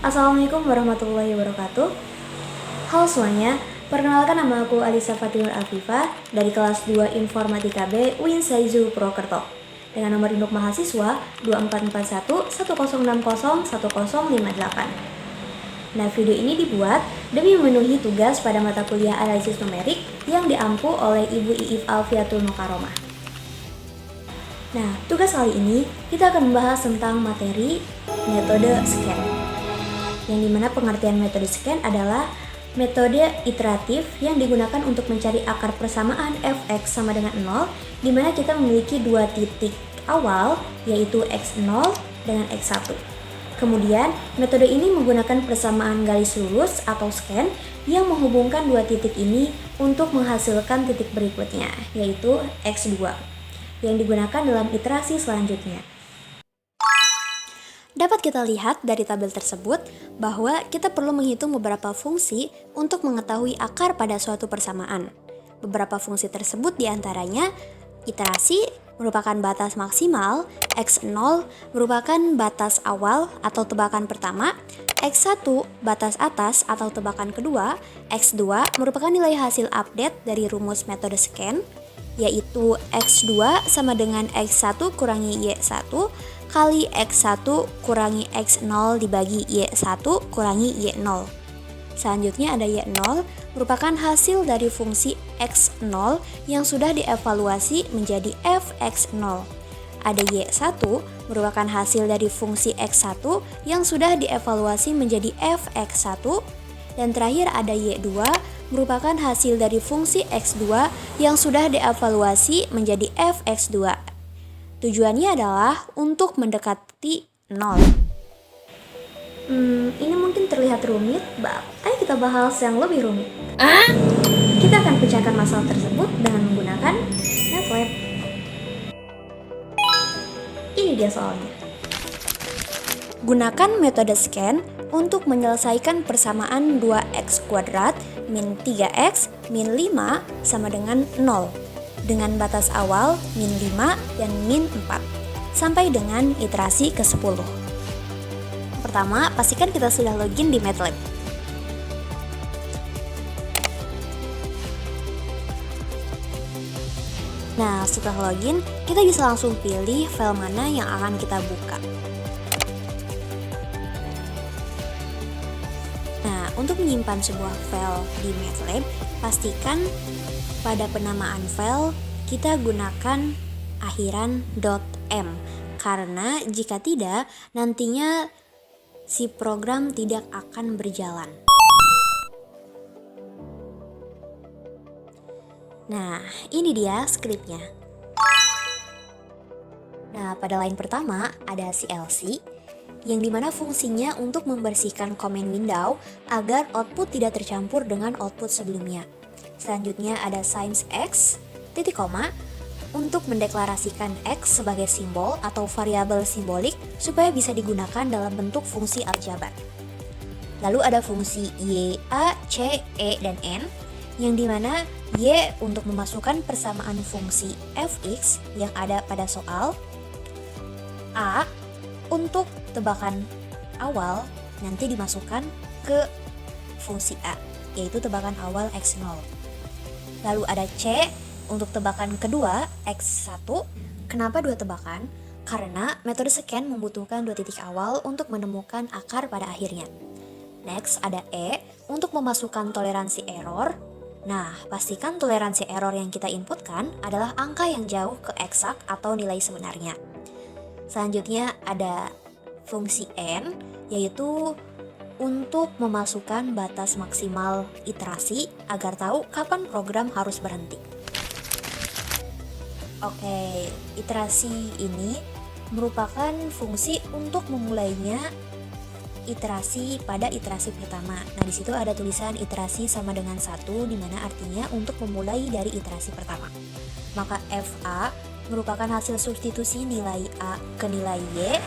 Assalamualaikum warahmatullahi wabarakatuh. Halo semuanya, perkenalkan nama aku Alisa Fatimur Afifah dari kelas 2 Informatika B UIN Saizu Purwokerto dengan nomor induk mahasiswa 2441 1060 1058. Nah, video ini dibuat demi memenuhi tugas pada mata kuliah analisis numerik yang diampu oleh Ibu Iif Alfiatul Mukaromah. Nah, tugas kali ini kita akan membahas tentang materi metode scan, yang dimana pengertian metode scan adalah metode iteratif yang digunakan untuk mencari akar persamaan fx sama dengan 0, dimana kita memiliki dua titik awal, yaitu x0 dengan x1. Kemudian, metode ini menggunakan persamaan garis lurus atau scan yang menghubungkan dua titik ini untuk menghasilkan titik berikutnya, yaitu x2, yang digunakan dalam iterasi selanjutnya. Dapat kita lihat dari tabel tersebut bahwa kita perlu menghitung beberapa fungsi untuk mengetahui akar pada suatu persamaan. Beberapa fungsi tersebut diantaranya iterasi merupakan batas maksimal, x0 merupakan batas awal atau tebakan pertama, x1 batas atas atau tebakan kedua, x2 merupakan nilai hasil update dari rumus metode scan, yaitu x2 sama dengan x1 kurangi y1 kali x1 kurangi x0 dibagi y1 kurangi y0. Selanjutnya ada y0 merupakan hasil dari fungsi x0 yang sudah dievaluasi menjadi fx0. Ada y1 merupakan hasil dari fungsi x1 yang sudah dievaluasi menjadi fx1. Dan terakhir ada y2 merupakan hasil dari fungsi x2 yang sudah dievaluasi menjadi fx2. Tujuannya adalah untuk mendekati 0. Ini mungkin terlihat rumit, ayo kita bahas yang lebih rumit. Kita akan pecahkan masalah tersebut dengan menggunakan MATLAB. Ini dia soalnya. Gunakan metode scan untuk menyelesaikan persamaan 2x kuadrat min 3x min 5 sama dengan 0 dengan batas awal min 5 dan min 4 sampai dengan iterasi ke-10. Pertama, pastikan kita sudah login di MATLAB. Nah, setelah login, kita bisa langsung pilih file mana yang akan kita buka. Nah, untuk menyimpan sebuah file di MATLAB, pastikan pada penamaan file kita gunakan akhiran .m, karena jika tidak, nantinya si program tidak akan berjalan. Nah, ini dia skripnya. Nah, pada line pertama ada CLC, yang dimana fungsinya untuk membersihkan comment window agar output tidak tercampur dengan output sebelumnya. Selanjutnya ada since x, titik koma, untuk mendeklarasikan x sebagai simbol atau variabel simbolik supaya bisa digunakan dalam bentuk fungsi aljabar. Lalu ada fungsi y, a, c, e, dan n, yang dimana y untuk memasukkan persamaan fungsi fx yang ada pada soal, a untuk tebakan awal nanti dimasukkan ke fungsi a, yaitu tebakan awal x0. Lalu ada c untuk tebakan kedua x1. Kenapa dua tebakan? Karena metode scan membutuhkan dua titik awal untuk menemukan akar pada akhirnya. Next ada e untuk memasukkan toleransi error. Nah, pastikan toleransi error yang kita inputkan adalah angka yang jauh ke eksak atau nilai sebenarnya. Selanjutnya ada fungsi n, yaitu untuk memasukkan batas maksimal iterasi agar tahu kapan program harus berhenti. Oke, iterasi ini merupakan fungsi untuk memulainya iterasi pada iterasi pertama. Nah, di situ ada tulisan iterasi sama dengan 1, di mana artinya untuk memulai dari iterasi pertama. Maka FA merupakan hasil substitusi nilai A ke nilai Y,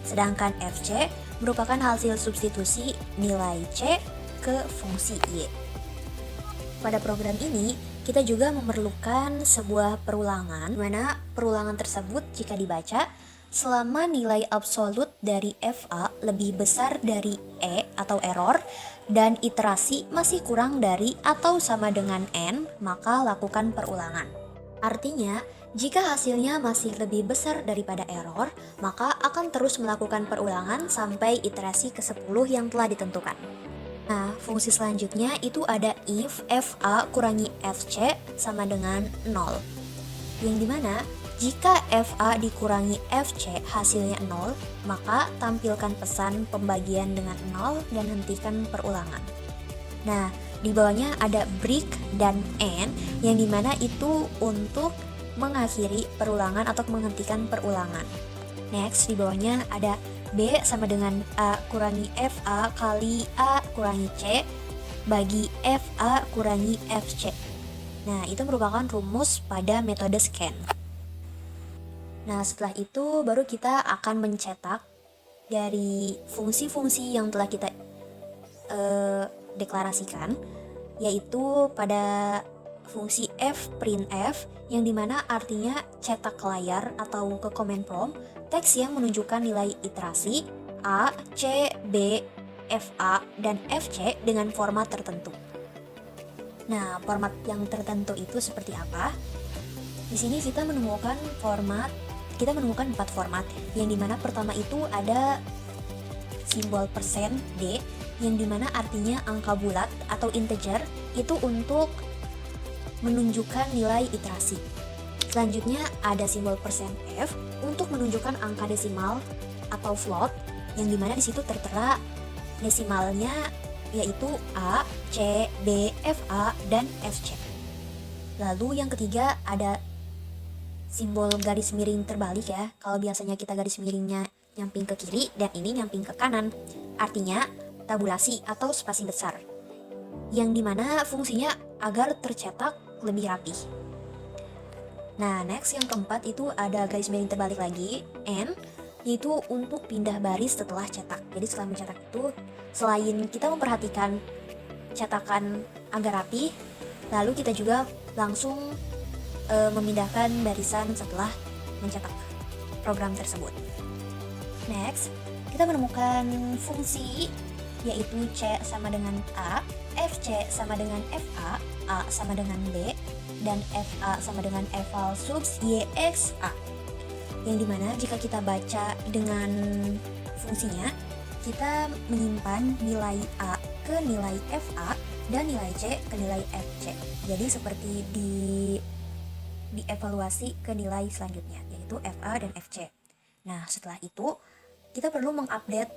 sedangkan FC merupakan hasil substitusi nilai C ke fungsi Y. Pada program ini, kita juga memerlukan sebuah perulangan, di mana perulangan tersebut jika dibaca selama nilai absolut dari FA lebih besar dari E atau error dan iterasi masih kurang dari atau sama dengan N, maka lakukan perulangan. Artinya, jika hasilnya masih lebih besar daripada error, maka akan terus melakukan perulangan sampai iterasi ke-10 yang telah ditentukan. Nah, fungsi selanjutnya itu ada if FA kurangi FC sama dengan 0. Yang dimana jika FA dikurangi FC hasilnya 0, maka tampilkan pesan pembagian dengan 0 dan hentikan perulangan. Nah, di bawahnya ada break dan end, yang dimana itu untuk mengakhiri perulangan atau menghentikan perulangan. Next, di bawahnya ada B sama dengan A kurangi FA kali A kurangi C bagi FA kurangi FC. Nah, itu merupakan rumus pada metode scan. Nah, setelah itu baru kita akan mencetak dari fungsi-fungsi yang telah kita deklarasikan, yaitu pada fungsi fprintf, yang dimana artinya cetak ke layar atau ke command prompt teks yang menunjukkan nilai iterasi A, C, B, FA, dan FC dengan format tertentu. Nah, format yang tertentu itu seperti apa? Di sini kita menemukan 4 format, yang dimana pertama itu ada simbol persen %D, yang dimana artinya angka bulat atau integer, itu untuk menunjukkan nilai iterasi. Selanjutnya ada simbol persen %F untuk menunjukkan angka desimal atau float, yang dimana di situ tertera desimalnya yaitu A, C, B, FA, dan FC. Lalu yang ketiga ada simbol garis miring terbalik ya. Kalau biasanya kita garis miringnya nyamping ke kiri dan ini nyamping ke kanan, artinya tabulasi atau spasi besar, yang dimana fungsinya agar tercetak lebih rapi. Nah, next yang keempat itu ada garis miring terbalik lagi, N, yaitu untuk pindah baris setelah cetak. Jadi setelah mencetak itu, selain kita memperhatikan cetakan agar rapi, lalu kita juga langsung memindahkan barisan setelah mencetak program tersebut. Next, kita menemukan fungsi yaitu C sama dengan A, FC sama dengan FA, A sama dengan B, dan FA sama dengan eval subs YX A. Yang dimana jika kita baca dengan fungsinya, kita menyimpan nilai A ke nilai FA dan nilai C ke nilai FC. Jadi seperti dievaluasi ke nilai selanjutnya, yaitu FA dan FC. Nah, setelah itu kita perlu mengupdate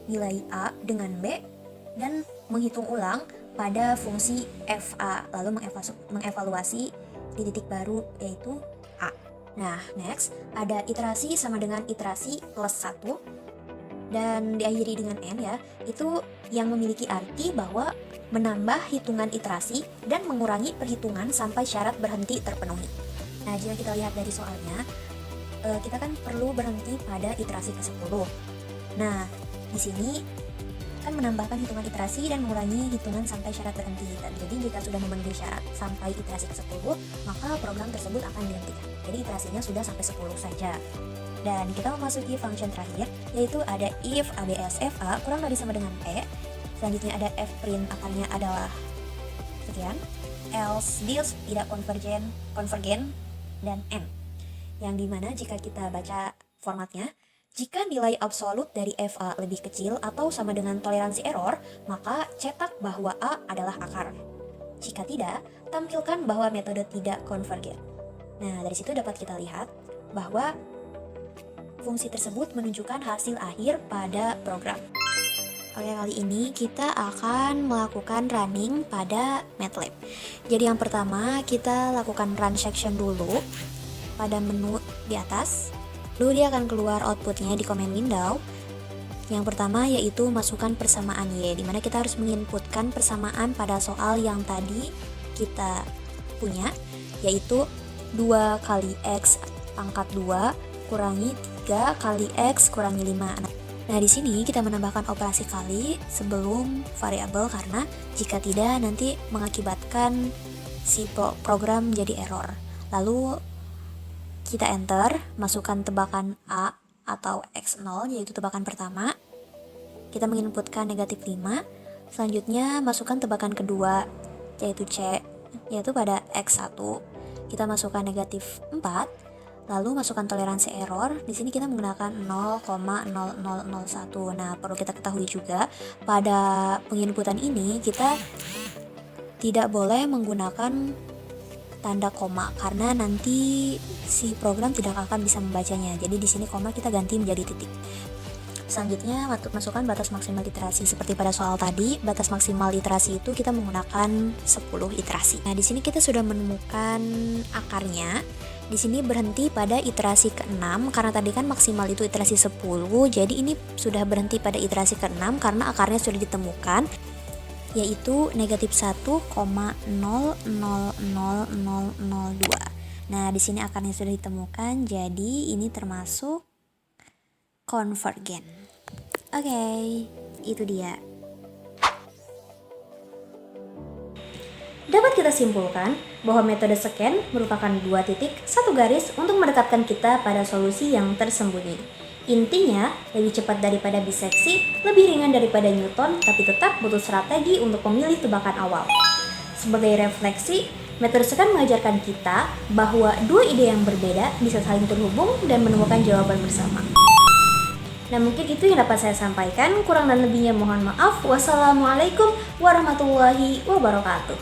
nilai A dengan B dan menghitung ulang pada fungsi FA, lalu mengevaluasi di titik baru yaitu A. Nah, next ada iterasi sama dengan iterasi plus 1 dan diakhiri dengan N ya, itu yang memiliki arti bahwa menambah hitungan iterasi dan mengurangi perhitungan sampai syarat berhenti terpenuhi. Nah, jika kita lihat dari soalnya, kita kan perlu berhenti pada iterasi ke-10. Nah, di sini kan menambahkan hitungan iterasi dan mengurangi hitungan sampai syarat berhenti. Dan jadi jika sudah memenuhi syarat sampai iterasi ke-10, maka program tersebut akan dihentikan. Jadi iterasinya sudah sampai 10 saja. Dan kita memasuki function terakhir, yaitu ada if absfa kurang dari sama dengan E. Selanjutnya ada fprint akarnya adalah sekian, else this tidak konvergen, dan N. Yang dimana jika kita baca formatnya, jika nilai absolut dari FA lebih kecil atau sama dengan toleransi error, maka cetak bahwa A adalah akar. Jika tidak, tampilkan bahwa metode tidak konvergen. Nah, dari situ dapat kita lihat bahwa fungsi tersebut menunjukkan hasil akhir pada program. Oke, kali ini kita akan melakukan running pada MATLAB. Jadi yang pertama kita lakukan run section dulu pada menu di atas. Lalu dia akan keluar outputnya di command window. Yang pertama yaitu masukkan persamaan Y, dimana kita harus menginputkan persamaan pada soal yang tadi kita punya, yaitu 2 kali X pangkat 2 kurangi 3 kali X kurangi 5. Nah, di sini kita menambahkan operasi kali sebelum variabel karena jika tidak nanti mengakibatkan si program jadi error. Lalu kita enter, masukkan tebakan A atau X0, yaitu tebakan pertama. Kita menginputkan negatif 5. Selanjutnya masukkan tebakan kedua, yaitu C, yaitu pada X1. Kita masukkan negatif 4. Lalu masukkan toleransi error. Di sini kita menggunakan 0,0001. Nah, perlu kita ketahui juga pada penginputan ini kita tidak boleh menggunakan tanda koma karena nanti si program tidak akan bisa membacanya. Jadi di sini koma kita ganti menjadi titik. Selanjutnya masukkan batas maksimal iterasi. Seperti pada soal tadi, batas maksimal iterasi itu kita menggunakan 10 iterasi. Nah, di sini kita sudah menemukan akarnya. Di sini berhenti pada iterasi ke-6 karena tadi kan maksimal itu iterasi 10. Jadi ini sudah berhenti pada iterasi ke-6 karena akarnya sudah ditemukan, yaitu negatif 1,000002. Nah, di sini akarnya sudah ditemukan, jadi ini termasuk konvergen. Oke, itu dia. Dapat kita simpulkan bahwa metode scan merupakan 2 titik, 1 garis untuk mendekatkan kita pada solusi yang tersembunyi. Intinya, lebih cepat daripada biseksi, lebih ringan daripada Newton, tapi tetap butuh strategi untuk memilih tebakan awal. Sebagai refleksi, metode scan mengajarkan kita bahwa 2 ide yang berbeda bisa saling terhubung dan menemukan jawaban bersama. Nah, mungkin itu yang dapat saya sampaikan. Kurang dan lebihnya mohon maaf. Wassalamualaikum warahmatullahi wabarakatuh.